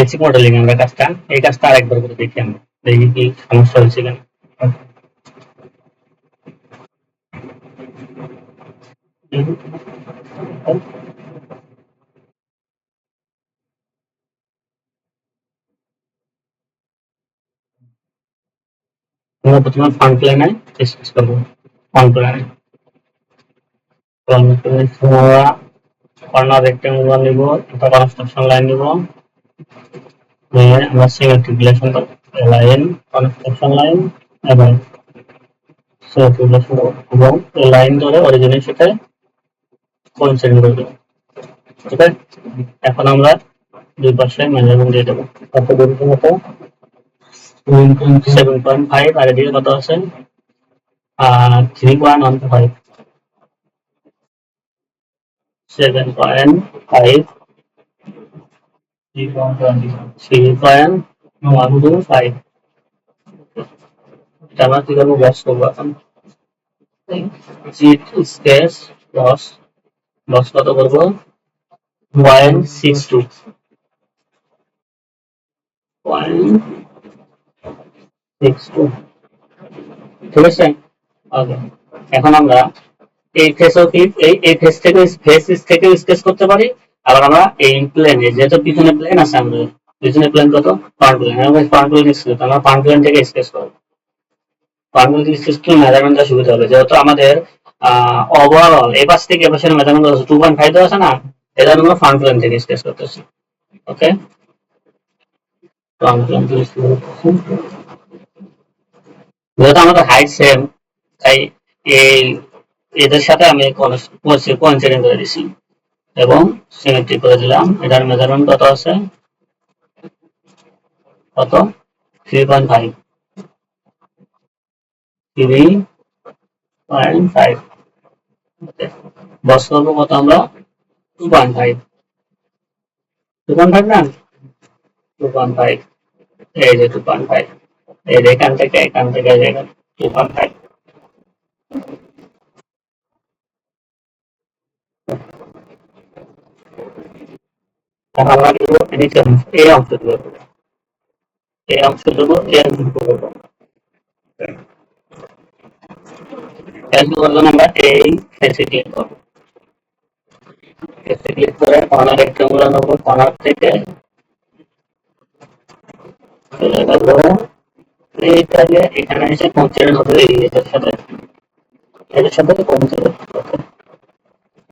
Basic modelling আমরা কাজটা, এই কাজটা আরেকবার করে দেখি আমরা, দেখি কি সমস্যা হয়েছে কেন। আমরা প্রথমে ফ্রন্ট প্লেনে ডিসকাস করবো। ফ্রন্ট প্লেনে আমরা কর্নার রেক্টেঙ্গুলার নিব, একটা কনস্ট্রাকশন লাইন নিব, নিয়ে আমরা symmetric relation line, construction line এবং সিমেট্রিক রিলেশন এবং এই লাইন ধরে অরিজিনের সাথে কোইন্সিডেন্ট করে দেবো। ঠিক আছে, এখন আমরা দুই পাশে মেজারমেন্ট দিয়ে দেবো। কত দূরত্ব মতো 7.5, আর এদিকে কত আছে 3.15, 7.5, 3.15, এটা আমরা কি করবো, বস করবো এখন। জিট স্পেস বস, বস কত করবো 0.62, 0.62, ঠিক আছে। ওকে, এখন আমরা এই ফেসও কি এই ফেস থেকে স্কেচ করতে পারি। আবার আমরা এই প্লেনে, যেহেতু পিছনে প্লেন আছে, আমাদের পিছনে প্লেন কত, ফ্রন্ট প্লেন, আমরা ফ্রন্ট প্লেন স্কেচ, আমরা ফ্রন্ট প্লেন থেকে স্কেচ করবো। ফ্রন্ট প্লেন থেকে স্কেচ করলে মেজারমেন্টটা সুবিধা হবে, যেহেতু আমাদের ওভারঅল এই পাশ থেকে এ পাশের মেজারমেন্ট 2.5 দেওয়া আছে না, এটা আমরা ফ্রন্ট প্লেন থেকে স্কেচ করতেছি। ওকে, ফ্রন্ট প্লেন থেকে স্কেচ করতেছি, যেহেতু আমাদের হাইট সেম, তাই এই এদের সাথে আমি কোইন্সিডেন্ট করে দিছি এবং সিমেট্রি করে দিলাম। এটার মেজারমেন্ট কত আছে, কত 3.5, 3.5, বস করবো কত আমরা 2.5, 2.5 না, 2.5, এই যে 2.5, এই যে এখান থেকে 2.5। এখন আমরা দিব নিচে এই অংশ দেবো, এই অংশ দেবো, এই অংশ করবো। আমরা এই ফেসে ক্লিক করবো, ফেসে ক্লিক করে কর্নার রেক্টেঙ্গুলার নেবো, কর্নার থেকে এইটাকে এখানে এসে কোইন্সিডেন্ট হবে এটার সাথে, এটার সাথে কোইন্সিডেন্ট হবে।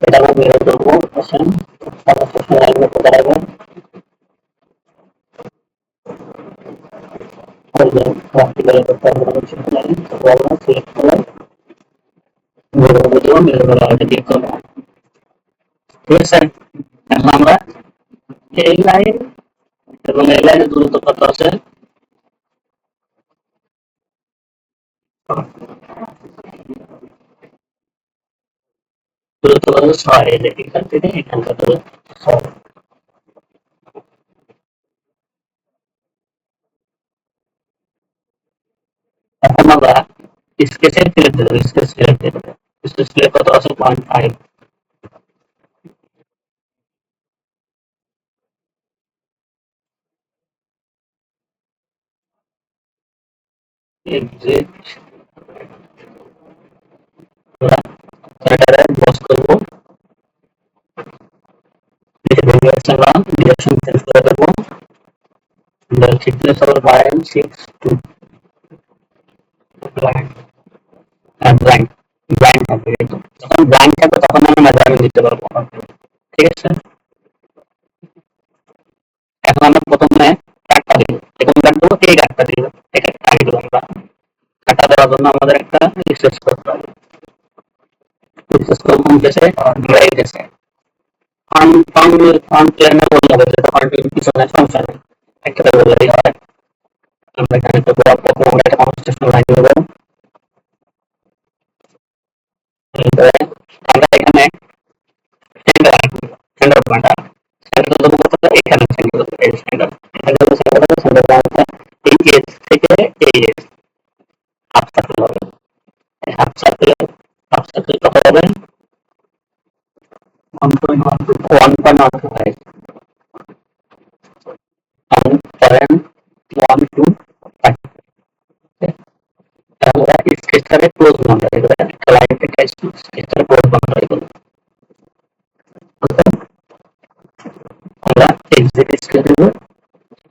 এটা আমরা বের করবো, আসেন কনস্ট্রাকশন লাইন মতো দাঁড়াবো, ভার্টিক্যাল করতে হবে কনস্ট্রাকশন লাইন, আমরা সিলেক্ট করে বের করবো, এবং বের করে আগে ক্লিক করবো। ঠিক আছে, এখন আমরা এই লাইন এবং এই লাইনের দূরত্ব কত আছে, দূরত্ব কত 6, এখান থেকে এখানকার দূরত্ব 6। এখন আমরা স্কেচের সিলেক্ট দেবো, স্কেচ সিলেক্ট দেবো, স্কেচ সিলেক্ট কত আছে 0.5, এক্সিট এটারে বস করবো, ডিরেকশন চেঞ্জ করে দেবো, থিকনেস হবে 0.62, ব্লাইন্ড ব্লাইন্ড থাকবে, যখন ব্লাইন্ড থাকবে তখন আমরা মেজারমেন্ট দিতে পারবো। ঠিক আছে, এখন আমরা প্রথমে কাটটা দিব, এখন কাটবো এই কাটটা দিব, এটা কাটি দেবো আমরা। কাটা দেওয়ার জন্য আমাদের একটা রিসার্চ করতে হবে, রিসার্চ করবো গেছে আমরা এই গেছে ফ্রন্ট প্লেনে বললে হবে, যেটা ফ্রন্ট প্লেন পিছনে সমস্যা নেই, একটা বললেই হয়। আমরা এখানে একটা একটা কনস্ট্রাকশন লাইন নেবো, আমরা এখানে সেন্টার পয়েন্ট, সেন্টার দেবো কত, এখানে সেন্টার দেবো, এই সেন্টার, এখানে দেবো সেন্টার, সেন্টার পয়েন্টটা এই এজ থেকে এই এজ হাফ সার্কেল হবে, হাফ সার্কেল, হাফ সার্কেল কত হবে 1.125, পয়েন্ট 1 টু 5। আমরা স্কেচটারে ক্লোজ বাউন্ডারি করে একটা লাইন থেকে স্কেচটারে ক্লোজ বাউন্ডারি করব। আমরা এক্সিট স্কেচ দেব,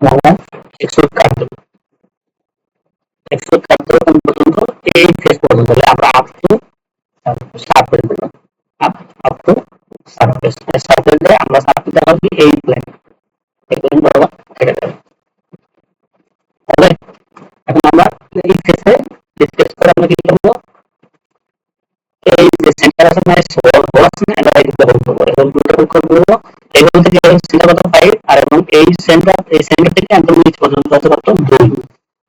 আমরা এক্সট্রুড কাট দেব। এক্সট্রুড কাট দেব কোন পর্যন্ত? এই ফেস পর্যন্ত। আমরা আপ টু সারফেস দেব, আপ টু সারফেস। সারফেস দিয়ে আমরা সারফেস দেওয়া কি এই প্লেন, এই প্লেন বরাবর কেটে দেব। তাহলে এখন আমরা এই ফেসে স্কেচ করে আমরা কি করব? এই যে সেন্টার আছে না, হোল আছে না, এটা এটা হোল করব। এবং দুটো হোল করব। এই হোল থেকে এই সেন্টার কত 5 আর এবং এই সেন্টার থেকে একদম নিচ পর্যন্ত আছে কত 2।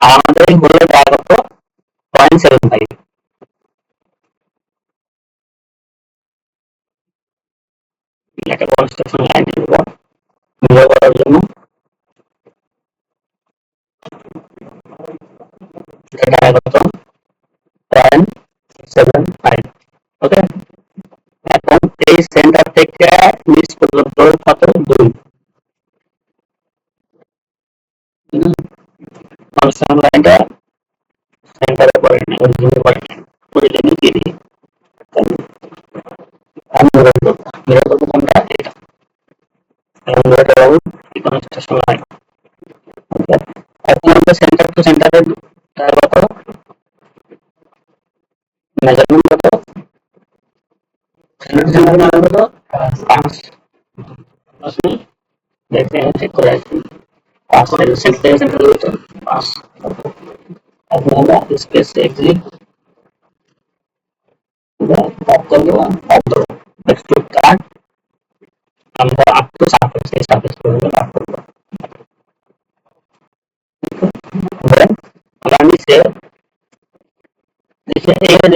আর আমাদের এই হোলের ডায়া কত 0.75। একটা কনস্ট্রাকশন লাইন দেব মিরর করার জন্য। এটা ডায়া কত 0.75। ওকে, এখন এই সেন্টার থেকে নিচ পর্যন্ত কত 2। কনস্ট্রাকশন লাইনটা সেন্টারে পড়ে না, অরিজিনে পড়ে না, অরিজিনে দিয়ে দিই। আমি মিরর করব কোনটা? এটা। এবং মিরর করব এই কনস্ট্রাকশন লাইন। ওকে, এখন আমরা সেন্টার টু সেন্টারের কত মেজারমেন্ট কত? সেন্টার টু সেন্টার মেজারমেন্ট কত? 5। আসলে দেখেন চেক করে আসি। 5 সেন্টার থেকে সেন্টার কত? 5। এখন আমরা স্পেস এক্সিট কাট করব, এক্সট্রুড কাট, আমরা আপ টু সারফেস, এই সারফেস পর্যন্ত কাট করব। আমরা নিচে নিচে এই হোল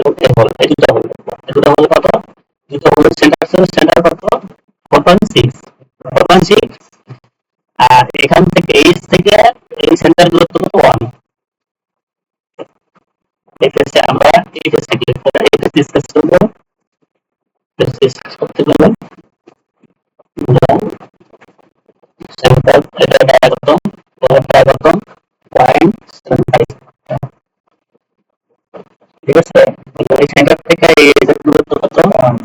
এবং এই হোল, এই দুটো হোল, এই দুটো হোল কত? দুটো হোল সেন্টার কত 4.6। 4.6। আর এখান থেকে এইচ থেকে এই সেন্টার দূরত্ব কত 1। এই ফেসে আমরা এই ফেসে ক্লিক করে এই ফেসে স্কেচ করব। স্কেচ করতে গেলে সেন্টার এটা ডায়া কত, ডায়া কত 0.75। ঠিক আছে, এই সেন্টার থেকে এই দূরত্ব কত 1।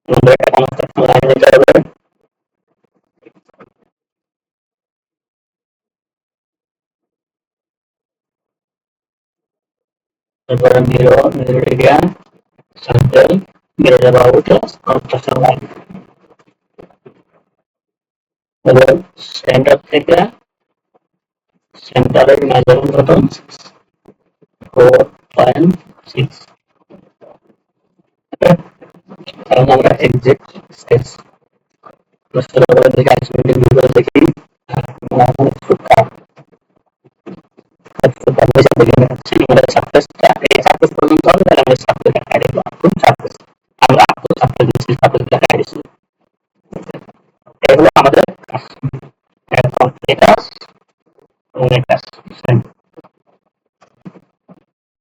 আমরা একটা কনস্ট্রাকশন লাইন দিতে হবে। তারপরে mirror area circle mirror about construction line. এবার সেন্টার থেকে সেন্টারের মেজারমেন্ট কত 4.6। এখন আমরা এক্সিট স্কেচ করে দেখি আইসোমেট্রিক ভিউ করে দেখি। এখন একটু কাট একটু কম্পিউটার দেখে দেখাচ্ছি। আমাদের সারফেসটা এই সারফেস পর্যন্ত হবে, তাহলে আমাদের সারফেসটা কাটে